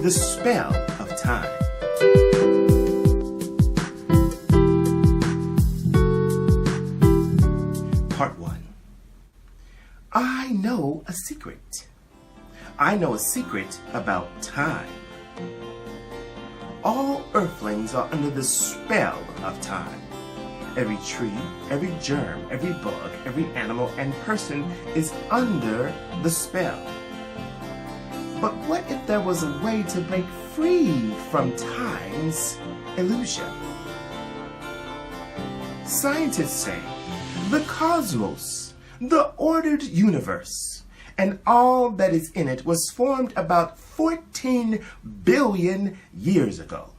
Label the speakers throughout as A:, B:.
A: the spell of time. Part 1. I know a secret. I know a secret about time. All earthlings are under the spell of time. Every tree, every germ, every bug, every animal and person is under the spell. But what if there was a way to break free from time's illusion? Scientists say the cosmos, the ordered universe, and all that is in it was formed about 14 billion years ago.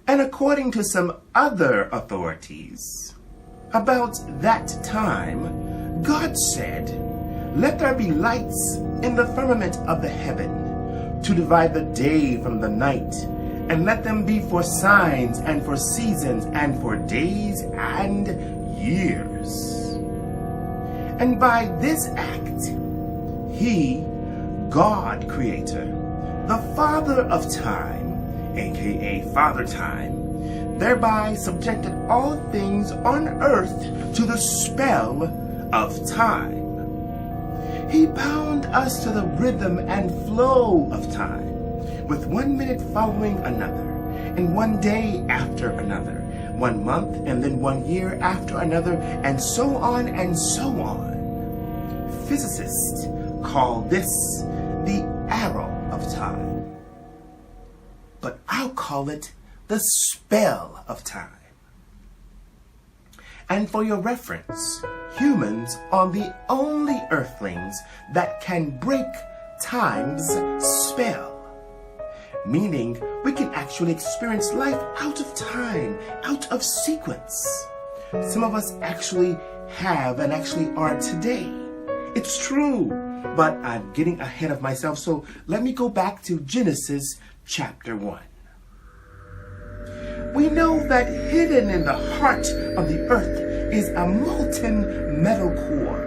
A: And according to some other authorities, about that time, God said, "Let there be lights in the firmament of the heaven, to divide the day from the night, and let them be for signs and for seasons and for days and years." And by this act, He, God Creator, the Father of time, aka Father Time, thereby subjected all things on earth to the spell of time. He bound us to the rhythm and flow of time, with 1 minute following another, and 1 day after another, 1 month and then 1 year after another, and so on and so on. Physicists call this the arrow of time. But I'll call it the spell of time. And for your reference, humans are the only earthlings that can break time's spell. Meaning we can actually experience life out of time, out of sequence. Some of us actually have and actually are today. It's true, but I'm getting ahead of myself, so let me go back to Genesis chapter 1. We know that hidden in the heart of the earth is a molten metal core,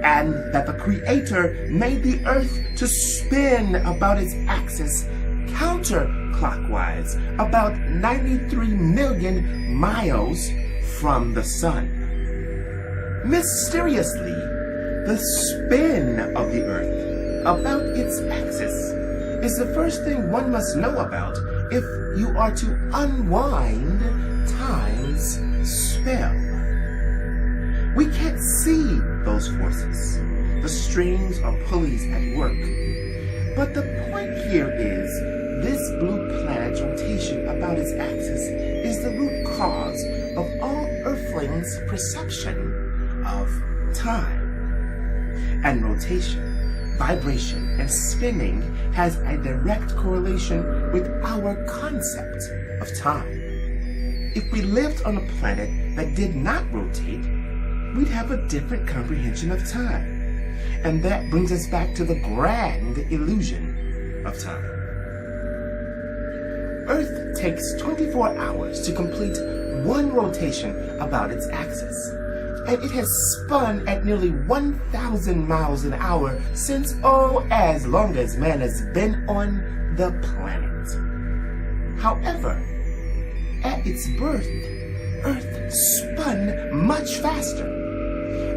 A: and that the Creator made the earth to spin about its axis counterclockwise about 93 million miles from the sun. Mysteriously, the spin of the earth about its axis is the first thing one must know about if you are to unwind time's spell. We can't see those forces, the strings or pulleys at work. But the point here is this blue planet's rotation about its axis is the root cause of all earthlings' perception of time. And rotation, vibration, and spinning has a direct correlation with our concept of time. If we lived on a planet that did not rotate, we'd have a different comprehension of time. And that brings us back to the grand illusion of time. Earth takes 24 hours to complete one rotation about its axis, and it has spun at nearly 1,000 miles an hour since, as long as man has been on the planet. However, at its birth, Earth spun much faster.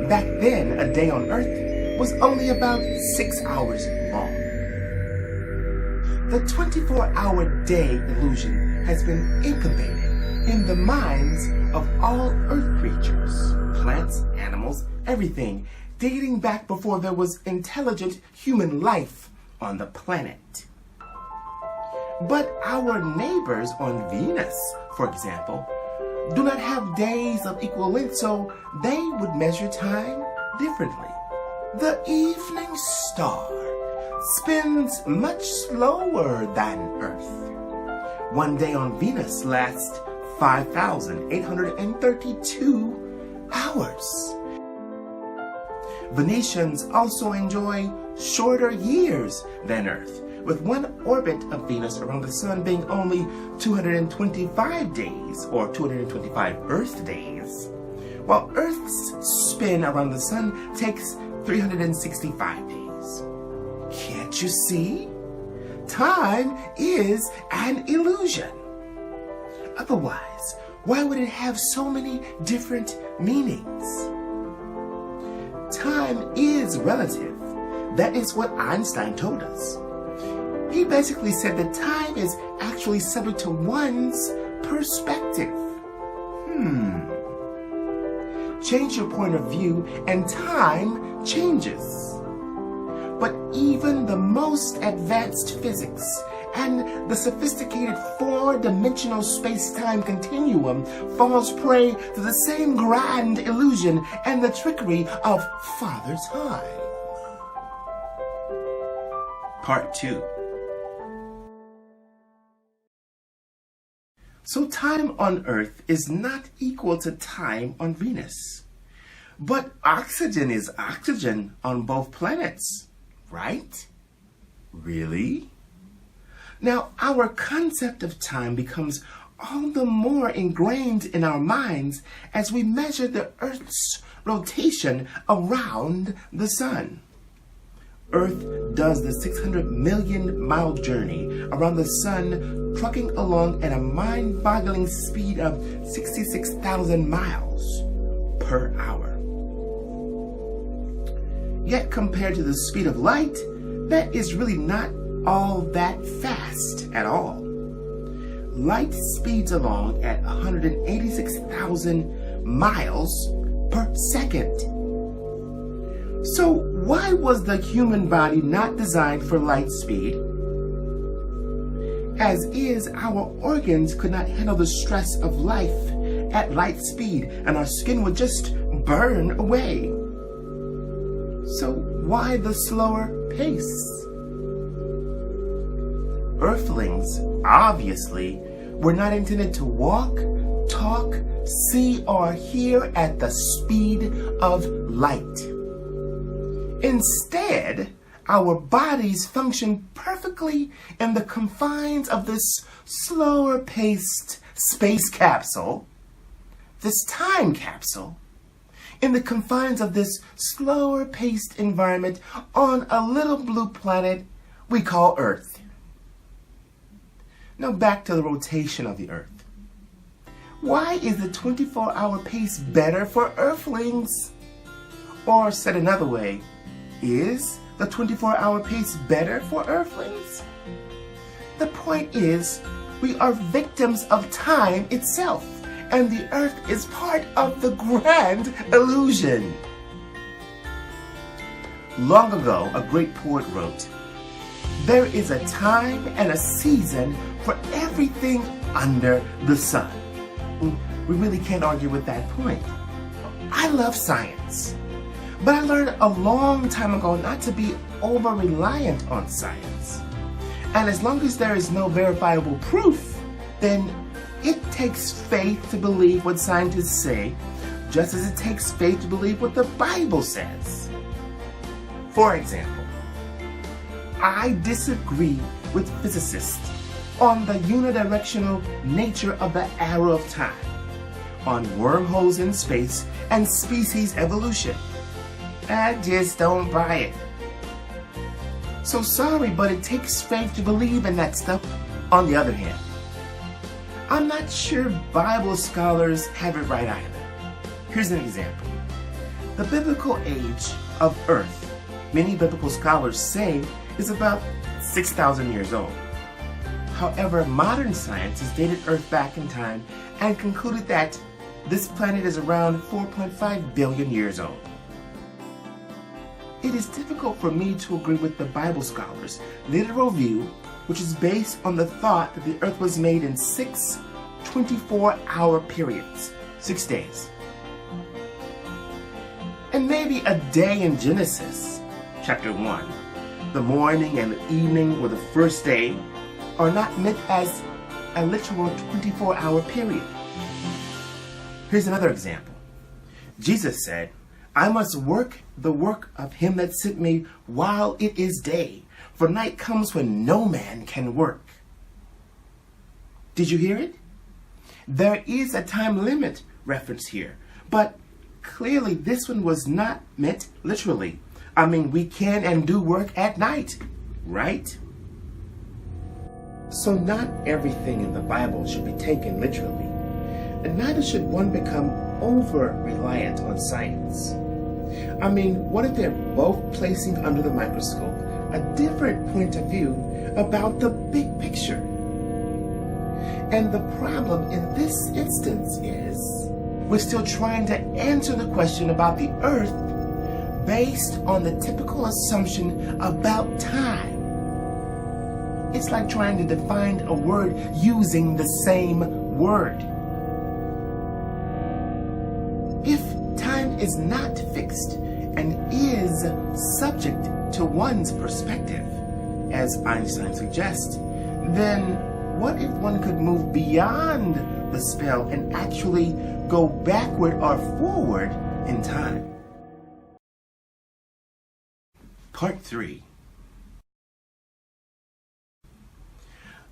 A: Back then, a day on Earth was only about 6 hours long. The 24-hour day illusion has been incubated in the minds of all Earth creatures, plants, animals, everything, dating back before there was intelligent human life on the planet. But our neighbors on Venus, for example, do not have days of equal length, so they would measure time differently. The evening star spins much slower than Earth. One day on Venus lasts 5,832 hours. Venetians also enjoy shorter years than Earth, with one orbit of Venus around the Sun being only 225 days, or 225 Earth days, while Earth's spin around the Sun takes 365 days. Can't you see? time is an illusion. Otherwise, why would it have so many different meanings? Time is relative. That is what Einstein told us. He basically said that time is actually subject to one's perspective. Change your point of view and time changes. But even the most advanced physics and the sophisticated four-dimensional space-time continuum falls prey to the same grand illusion and the trickery of Father Time. Part 2. So time on Earth is not equal to time on Venus. But oxygen is oxygen on both planets, right? Really? Now, our concept of time becomes all the more ingrained in our minds as we measure the Earth's rotation around the Sun. Earth does the 600 million mile journey around the Sun, trucking along at a mind-boggling speed of 66,000 miles per hour. Yet compared to the speed of light, that is really not all that fast at all. Light speeds along at 186,000 miles per second. So why was the human body not designed for light speed? As is, our organs could not handle the stress of life at light speed, and our skin would just burn away. So why the slower pace? Earthlings, obviously, were not intended to walk, talk, see, or hear at the speed of light. Instead, our bodies function perfectly in the confines of this slower-paced space capsule, this time capsule, in the confines of this slower-paced environment on a little blue planet we call Earth. Now back to the rotation of the Earth. Why is the 24-hour pace better for Earthlings? Or said another way, is the 24-hour pace better for Earthlings? The point is, we are victims of time itself, and the Earth is part of the grand illusion. Long ago, a great poet wrote, "There is a time and a season for everything under the sun." We really can't argue with that point. I love science, but I learned a long time ago not to be over-reliant on science. And as long as there is no verifiable proof, then it takes faith to believe what scientists say, just as it takes faith to believe what the Bible says. For example, I disagree with physicists on the unidirectional nature of the arrow of time, on wormholes in space and species evolution. I just don't buy it. So sorry, but it takes faith to believe in that stuff. On the other hand, I'm not sure Bible scholars have it right either. Here's an example. The biblical age of Earth, many biblical scholars say, is about 6,000 years old. However, modern science has dated Earth back in time and concluded that this planet is around 4.5 billion years old. It is difficult for me to agree with the Bible scholars' literal view, which is based on the thought that the Earth was made in 6 24-hour periods, 6 days. And maybe a day in Genesis, chapter 1, the morning and the evening or the first day, are not meant as a literal 24-hour period. Here's another example. Jesus said, "I must work the work of him that sent me while it is day, for night comes when no man can work." Did you hear it? There is a time limit reference here, but clearly this one was not meant literally. I mean, we can and do work at night, right? So not everything in the Bible should be taken literally, and neither should one become over-reliant on science. I mean, what if they're both placing under the microscope a different point of view about the big picture? And the problem in this instance is we're still trying to answer the question about the Earth based on the typical assumption about time. It's like trying to define a word using the same word. If time is not fixed and is subject to one's perspective, as Einstein suggests, then what if one could move beyond the spell and actually go backward or forward in time? Part 3.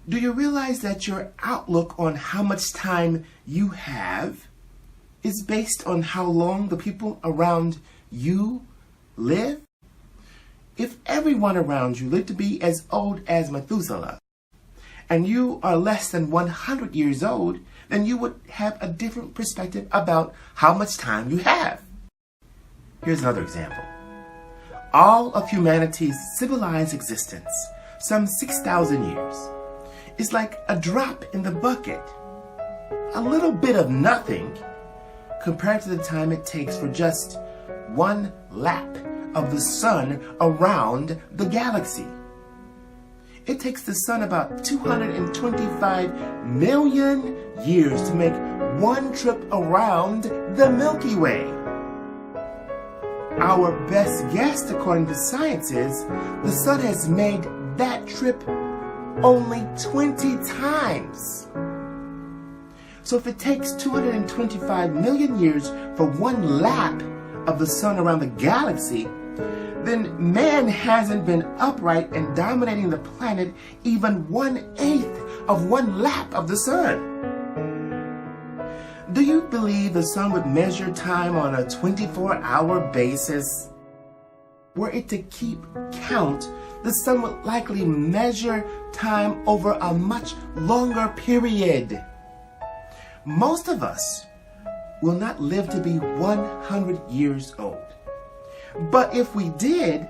A: Do you realize that your outlook on how much time you have is based on how long the people around you live? If everyone around you lived to be as old as Methuselah, and you are less than 100 years old, then you would have a different perspective about how much time you have. Here's another example. All of humanity's civilized existence, some 6,000 years, is like a drop in the bucket, a little bit of nothing compared to the time it takes for just one lap of the sun around the galaxy. It takes the sun about 225 million years to make one trip around the Milky Way. Our best guess, according to science, is the sun has made that trip only 20 times. So if it takes 225 million years for one lap of the sun around the galaxy, then man hasn't been upright and dominating the planet even 1/8 of one lap of the sun. Do you believe the sun would measure time on a 24-hour basis? Were it to keep count, the sun would likely measure time over a much longer period. Most of us will not live to be 100 years old. But if we did,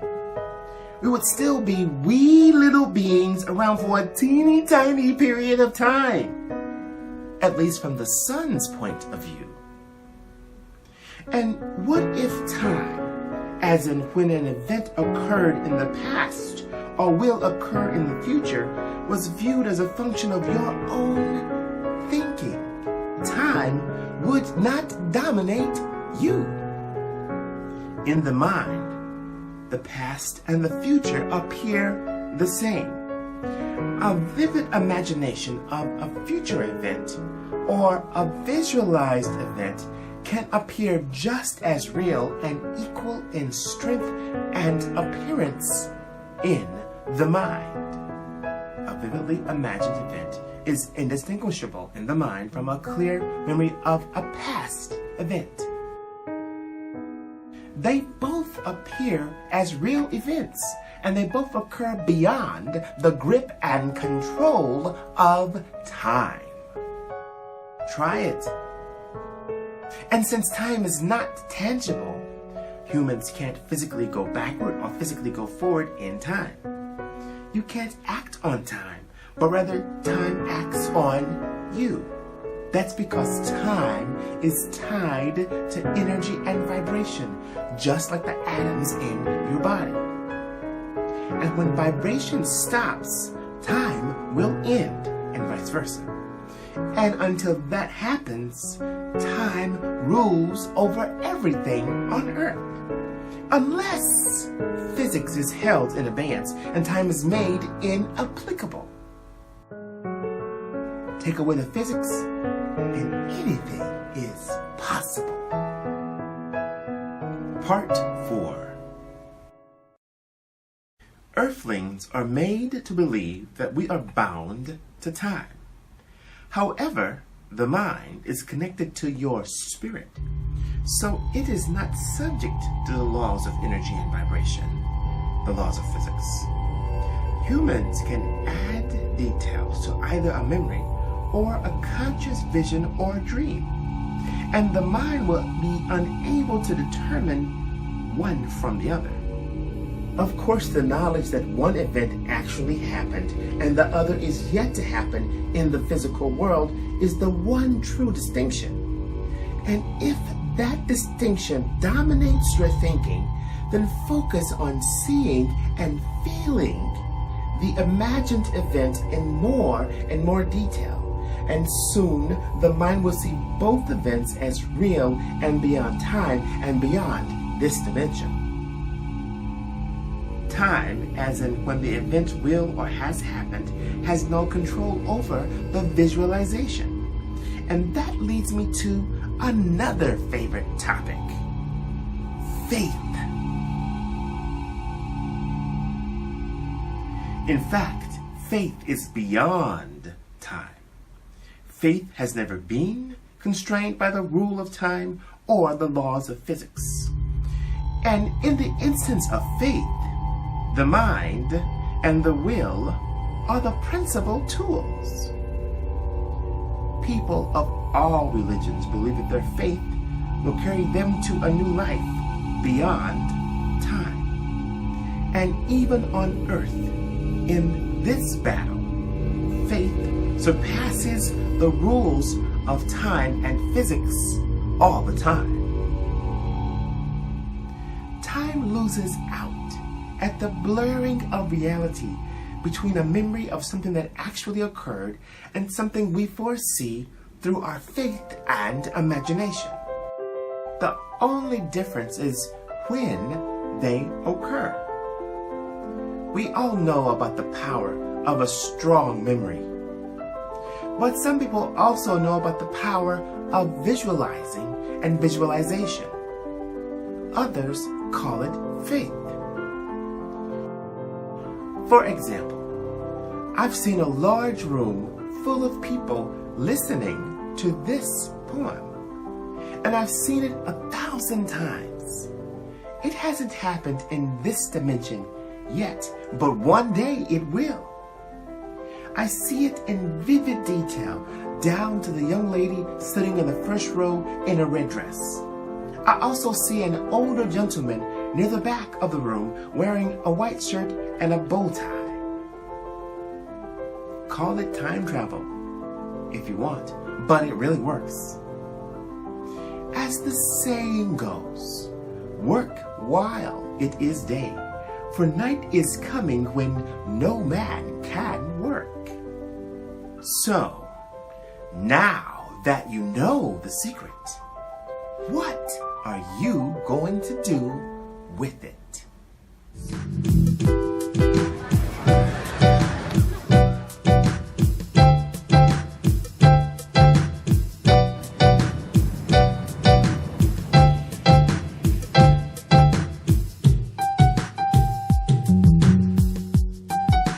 A: we would still be wee little beings around for a teeny tiny period of time, at least from the sun's point of view. And what if time, as in when an event occurred in the past or will occur in the future, was viewed as a function of your own thinking? Time would not dominate you. In the mind, the past and the future appear the same. A vivid imagination of a future event or a visualized event can appear just as real and equal in strength and appearance in the mind. A vividly imagined event is indistinguishable in the mind from a clear memory of a past event. They both appear as real events, and they both occur beyond the grip and control of time. Try it. And since time is not tangible, humans can't physically go backward or physically go forward in time. You can't act on time, but rather time acts on you. That's because time is tied to energy and vibration, just like the atoms in your body. And when vibration stops, time will end, and vice versa. And until that happens, time rules over everything on Earth. Unless physics is held in abeyance and time is made inapplicable. Take away the physics, and anything is possible. Part 4. Earthlings are made to believe that we are bound to time. However, the mind is connected to your spirit, so it is not subject to the laws of energy and vibration, the laws of physics. Humans can add vivid details to either a memory or a conscious vision or dream, and the mind will be unable to determine one from the other. Of course, the knowledge that one event actually happened and the other is yet to happen in the physical world is the one true distinction. And if that distinction dominates your thinking, then focus on seeing and feeling the imagined event in more and more detail. And soon the mind will see both events as real and beyond time and beyond this dimension. Time, as in when the event will or has happened, has no control over the visualization. And that leads me to another favorite topic: faith. In fact, faith is beyond time. Faith has never been constrained by the rule of time or the laws of physics. And in the instance of faith, the mind and the will are the principal tools. People of all religions believe that their faith will carry them to a new life beyond time. And even on earth, in this battle, faith surpasses the rules of time and physics all the time. Time loses out at the blurring of reality between a memory of something that actually occurred and something we foresee through our faith and imagination. The only difference is when they occur. We all know about the power of a strong memory. But some people also know about the power of visualizing and visualization. Others call it faith. For example, I've seen a large room full of people listening to this poem, and I've seen it 1,000 times. It hasn't happened in this dimension yet, but one day it will. I see it in vivid detail, down to the young lady sitting in the first row in a red dress. I also see an older gentleman near the back of the room wearing a white shirt and a bow tie. Call it time travel if you want, but it really works. As the saying goes, work while it is day, for night is coming when no man can work. So, now that you know the secret, what are you going to do with it?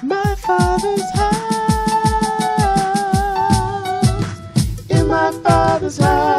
B: My father's house, in my father's house.